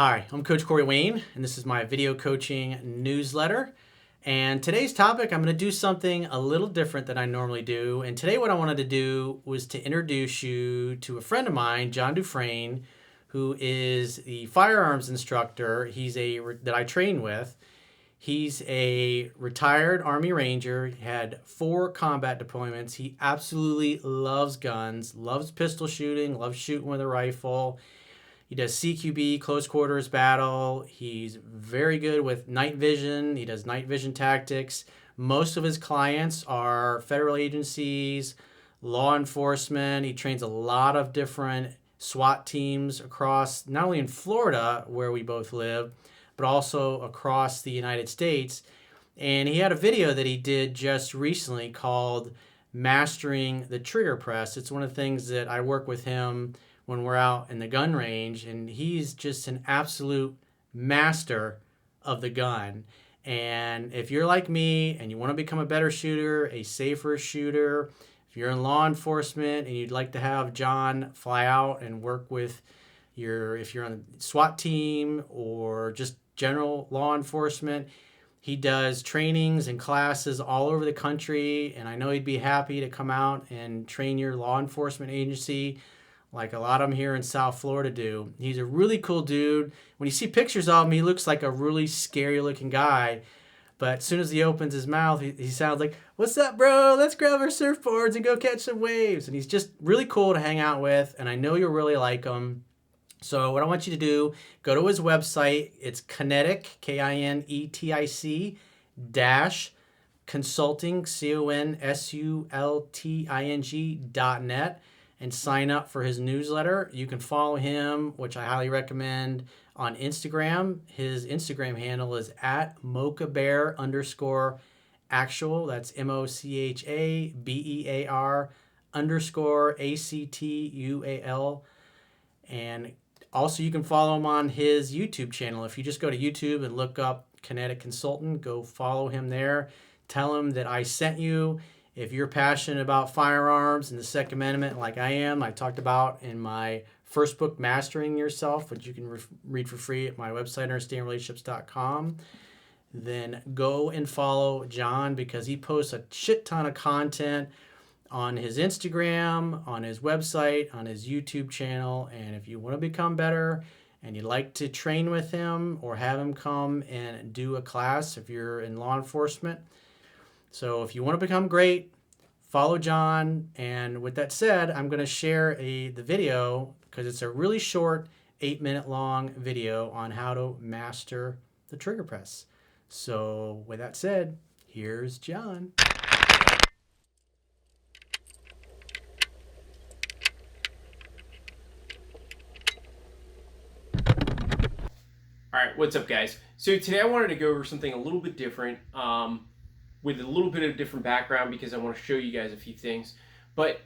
Hi, I'm Coach Corey Wayne, and this is my video coaching newsletter. And today's topic, I'm going to do something a little different than I normally do. And today what I wanted to do was to introduce you to a friend of mine, Jon Dufresne, who is the firearms instructor that I train with. He's a retired Army Ranger. He had 4 combat deployments. He absolutely loves guns, loves pistol shooting, loves shooting with a rifle. He does CQB, close quarters battle. He's very good with night vision. He does night vision tactics. Most of his clients are federal agencies, law enforcement. He trains a lot of different SWAT teams across, not only in Florida, where we both live, but also across the United States. And he had a video that he did just recently called Mastering the Trigger Press. It's one of the things that I work with him when we're out in the gun range, and he's just an absolute master of the gun. And if you're like me and you want to become a better shooter, a safer shooter, if you're in law enforcement and you'd like to have Jon fly out and work with if you're on the SWAT team or just general law enforcement, he does trainings and classes all over the country, and I know he'd be happy to come out and train your law enforcement agency like a lot of them here in South Florida do. He's a really cool dude. When you see pictures of him, he looks like a really scary looking guy. But as soon as he opens his mouth, he sounds like, "What's up, bro? Let's grab our surfboards and go catch some waves." And he's just really cool to hang out with, and I know you'll really like him. So what I want you to do, go to his website. It's Kinetic, Kinetic dash consulting, consulting.net, and sign up for his newsletter. You can follow him, which I highly recommend, on Instagram. His Instagram handle is at mochabear_actual. That's MOCHABEAR_ACTUAL. And also you can follow him on his YouTube channel. If you just go to YouTube and look up Kinetic Consultant, go follow him there. Tell him that I sent you. If you're passionate about firearms and the Second Amendment like I am, I talked about in my first book, Mastering Yourself, which you can read for free at my website, understandrelationships.com, then go and follow Jon because he posts a shit ton of content on his Instagram, on his website, on his YouTube channel. And if you want to become better and you'd like to train with him or have him come and do a class if you're in law enforcement, so if you want to become great, follow Jon. And with that said, I'm going to share the video because it's a really short 8-minute long video on how to master the trigger press. So with that said, here's Jon. All right, what's up, guys? So today I wanted to go over something a little bit different, with a little bit of different background because I want to show you guys a few things. But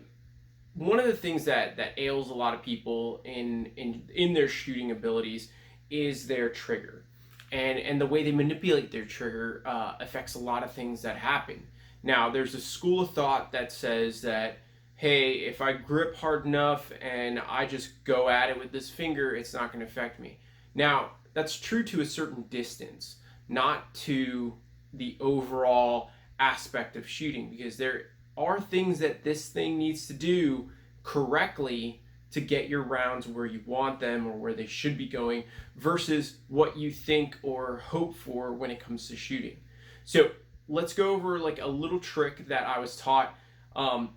one of the things that ails a lot of people in their shooting abilities is their trigger, and the way they manipulate their trigger affects a lot of things that happen. Now, there's a school of thought that says that, hey, if I grip hard enough and I just go at it with this finger, it's not going to affect me. Now, that's true to a certain distance, not to the overall aspect of shooting, because there are things that this thing needs to do correctly to get your rounds where you want them or where they should be going versus what you think or hope for when it comes to shooting. So let's go over like a little trick that I was taught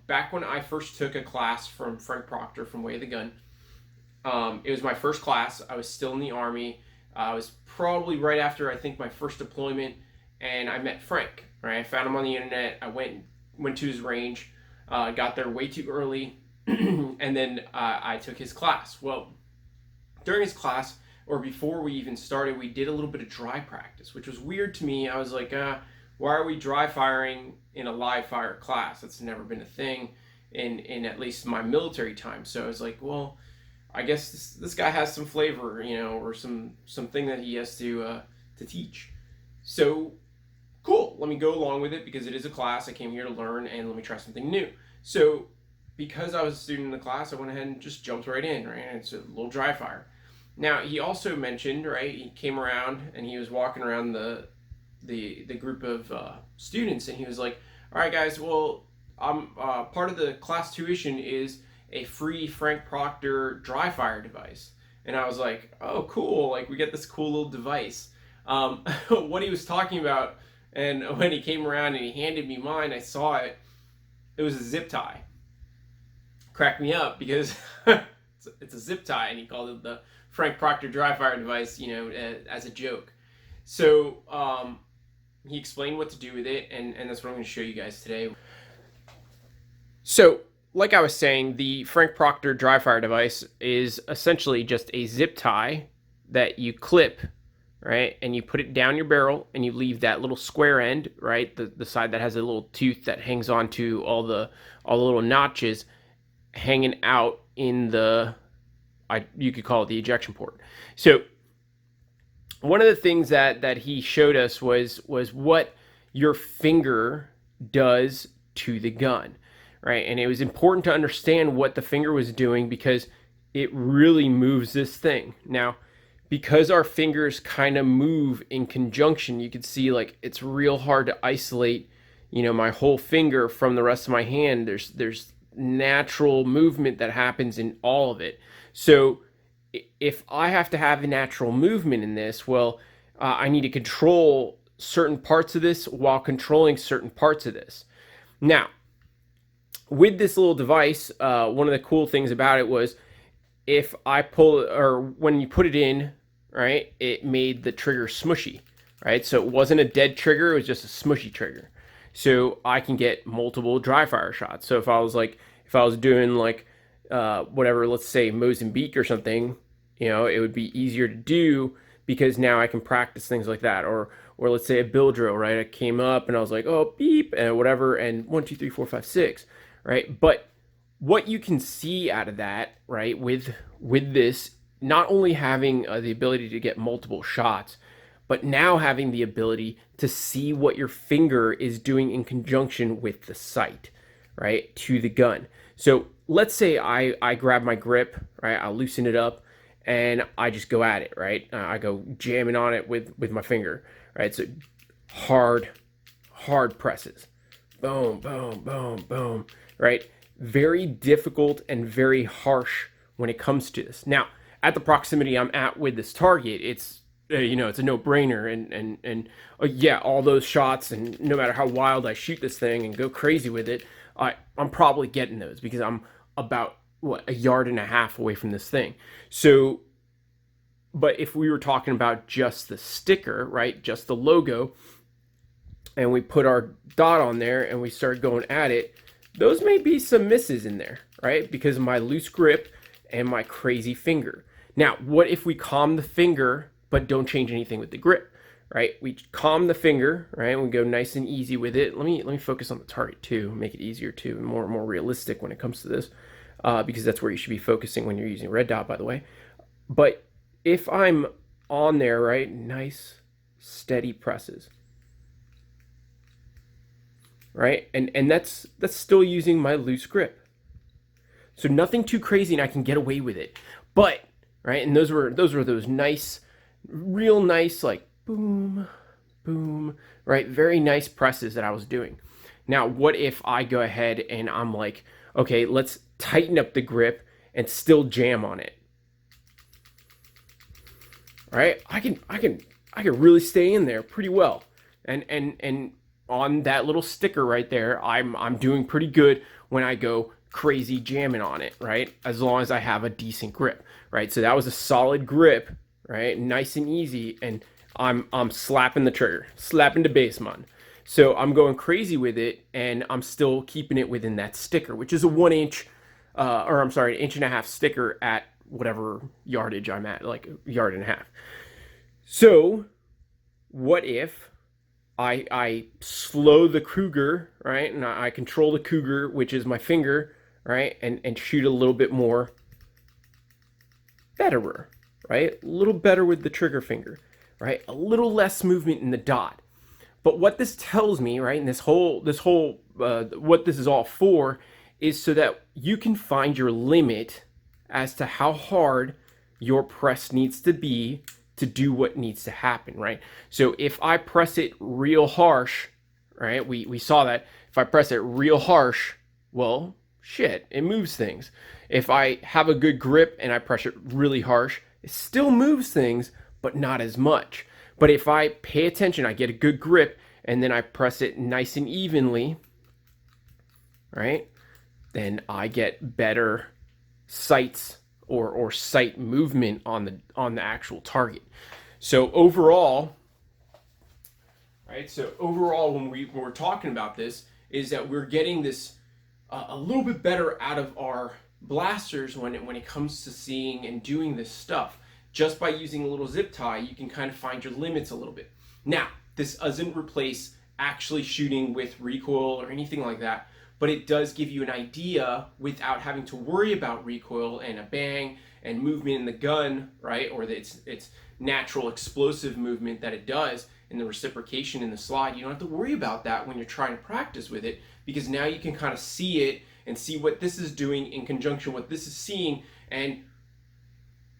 back when I first took a class from Frank Proctor from Way of the Gun. It was my first class. I was still in the Army. I was probably right after, I think, my first deployment, and I met Frank. Right, I found him on the internet. I went to his range, got there way too early, and then I took his class. Well, during his class, or before we even started, we did a little bit of dry practice, which was weird to me. I was like, why are we dry firing in a live fire class? That's never been a thing in at least my military time. So I was like, well, I guess this guy has some flavor, or something that he has to teach. So cool, let me go along with it because it is a class. I came here to learn and let me try something new. So because I was a student in the class, I went ahead and just jumped right in, right? And it's a little dry fire. Now, he also mentioned, right, he came around and he was walking around the group of students, and he was like, all right, guys, well, I'm part of the class tuition is a free Frank Proctor dry fire device. And I was like, oh, cool, like we get this cool little device. What he was talking about, and when he came around and he handed me mine, I saw it. It was a zip tie. Cracked me up because it's a zip tie, and he called it the Frank Proctor dry fire device, you know, as a joke. So he explained what to do with it, and that's what I'm going to show you guys today. So, like I was saying, the Frank Proctor dry fire device is essentially just a zip tie that you clip, right? And you put it down your barrel, and you leave that little square end, right? The side that has a little tooth that hangs onto all the little notches hanging out in the, you could call it the ejection port. So one of the things that he showed us was what your finger does to the gun, right? And it was important to understand what the finger was doing because it really moves this thing. Now, because our fingers kind of move in conjunction, you can see like it's real hard to isolate, you know, my whole finger from the rest of my hand. There's natural movement that happens in all of it. So if I have to have a natural movement in this, well, I need to control certain parts of this while controlling certain parts of this. Now, with this little device, one of the cool things about it was if I pull, or when you put it in, right, it made the trigger smushy, right? So it wasn't a dead trigger, it was just a smushy trigger. So I can get multiple dry fire shots. So if I was doing like, whatever, let's say Mozambique or something, you know, it would be easier to do because now I can practice things like that. Or let's say a bill drill, right? I came up and I was like, oh, beep, and whatever, and 1, 2, 3, 4, 5, 6, right? But what you can see out of that, right, with this, not only having the ability to get multiple shots, but now having the ability to see what your finger is doing in conjunction with the sight, right, to the gun. So let's say I grab my grip, right, I'll loosen it up, and I just go at it, right? I go jamming on it with my finger, right? So hard presses. Boom, boom, boom, boom, right? Very difficult and very harsh when it comes to this. Now, at the proximity I'm at with this target, it's, you know, it's a no-brainer, and yeah, all those shots, and no matter how wild I shoot this thing and go crazy with it, I'm probably getting those because I'm about, what, 1.5 yards away from this thing. So, but if we were talking about just the sticker, right, just the logo, and we put our dot on there and we start going at it, those may be some misses in there, right, because of my loose grip and my crazy finger. Now, what if we calm the finger but don't change anything with the grip, right? We calm the finger, right? We go nice and easy with it. Let me focus on the target too, make it easier too, and more realistic when it comes to this, because that's where you should be focusing when you're using red dot, by the way. But if I'm on there, right, nice steady presses, right, and that's still using my loose grip, so nothing too crazy, and I can get away with it. But right, and those were those nice, real nice, like boom, boom, right, very nice presses that I was doing. Now, what if I go ahead and I'm like, okay, let's tighten up the grip and still jam on it? Right, I can really stay in there pretty well, and on that little sticker right there, I'm doing pretty good when I go crazy jamming on it, right? As long as I have a decent grip, right? So that was a solid grip, right? Nice and easy, and I'm slapping the trigger, slapping the base mod. So I'm going crazy with it, and I'm still keeping it within that sticker, which is a 1 inch, or I'm sorry, 1.5 inch sticker at whatever yardage I'm at, like 1.5 yards. So what if I slow the Cougar, right? And I control the Cougar, which is my finger, right? And shoot a little bit more betterer, right? A little better with the trigger finger, right? A little less movement in the dot. But what this tells me, right, and this whole what this is all for is so that you can find your limit as to how hard your press needs to be to do what needs to happen, right? So if I press it real harsh, right, we saw that. If I press it real harsh, well, shit, it moves things. If I have a good grip and I press it really harsh, it still moves things, but not as much. But if I pay attention, I get a good grip, and then I press it nice and evenly, right, then I get better sights or sight movement on the actual target. So overall, right? So overall, when we're talking about this, is that we're getting this a little bit better out of our blasters when it comes to seeing and doing this stuff. Just by using a little zip tie, you can kind of find your limits a little bit. Now, this doesn't replace actually shooting with recoil or anything like that, but it does give you an idea without having to worry about recoil and a bang and movement in the gun, right? Or its natural explosive movement that it does, and the reciprocation in the slide. You don't have to worry about that when you're trying to practice with it, because now you can kind of see it and see what this is doing in conjunction with what this is seeing, and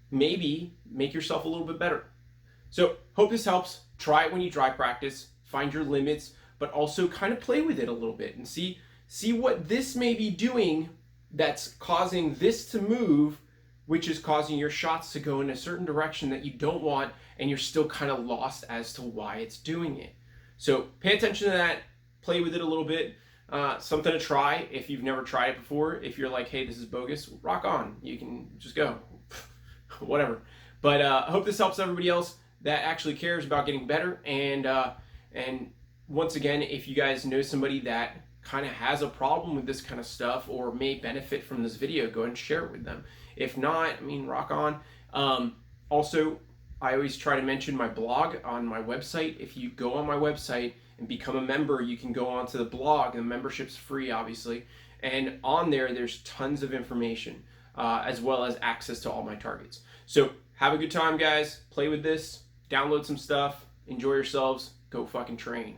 maybe make yourself a little bit better. So hope this helps. Try it when you dry practice, find your limits, but also kind of play with it a little bit and see what this may be doing that's causing this to move, which is causing your shots to go in a certain direction that you don't want, and you're still kind of lost as to why it's doing it. So pay attention to that, play with it a little bit, something to try if you've never tried it before. If you're like, hey, this is bogus, rock on, you can just go, whatever. But I hope this helps everybody else that actually cares about getting better. And once again, if you guys know somebody that kind of has a problem with this kind of stuff or may benefit from this video, go ahead and share it with them. If not, I mean, rock on. Also, I always try to mention my blog on my website. If you go on my website and become a member, you can go onto the blog. The membership's free, obviously. And on there, there's tons of information, as well as access to all my targets. So have a good time, guys. Play with this. Download some stuff. Enjoy yourselves. Go fucking train.